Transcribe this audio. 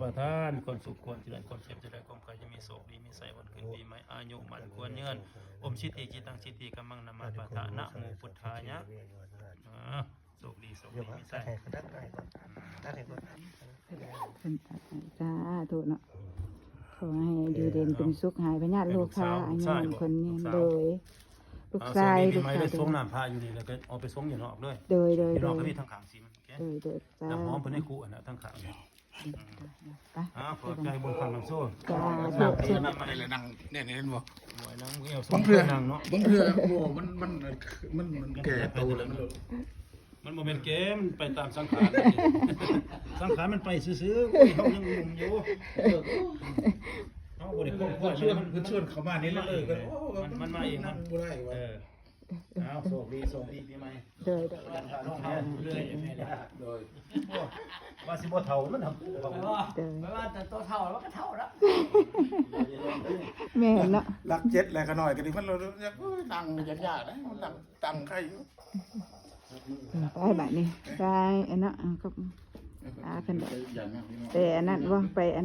ประทานคนสุขควรเจริญคนเจ็บจะได้ความใครจะมีโศกดีมีใส่วันขึ้นปีใหม่อายุมันควรเงินอมชิติจิตังชิติกัมมังนามาปะทะนะโมพุทธายะโศกดีมีใส่สาธุเนาะขอให้อยู่เด่นเป็นสุขหายพญาโลคาอันนี้คนนี้โดยลูกชายลูก ไม่ ชาย ได้ส่งน้ำพาอยู่นี่แล้วก็เอาไปส่งอยู่นอกเลย โดย อยู่นอกก็มีทั้งขางซิมน้ำหอมเพิ่นให้คู่อันน่ะทั้งขางขอใจบนฟังน้ำโซ่น้ำดีน้ำอะไรนั่งเนี่ยเห็นบ่หวยนั่งเอวสองเพื่อนั่งเนาะบางเทื่อโอ้มันแก่โตแล้วมันโมเมนต์เกมไปตามสังขารสังขารมันไปซื้อๆเขายังงงอยู่เขาบริโภคชวนเขามานี่เลยกันมันมาเองมันโชคดีปีใหม่เรื่อยว่าสิบ่เท่ามันทำไม่ว่าแต่ตัวเท่าแล้วก็เท่าแล้วแม่เนาะรักเจ็ดอะไรกันหน่อยกันดิมันเรานั่งยากๆนะนั่งตังใครอยู่ไปแบบนี้ไปอันนั้นก็กันแต่อันนั้นว่าไปอัน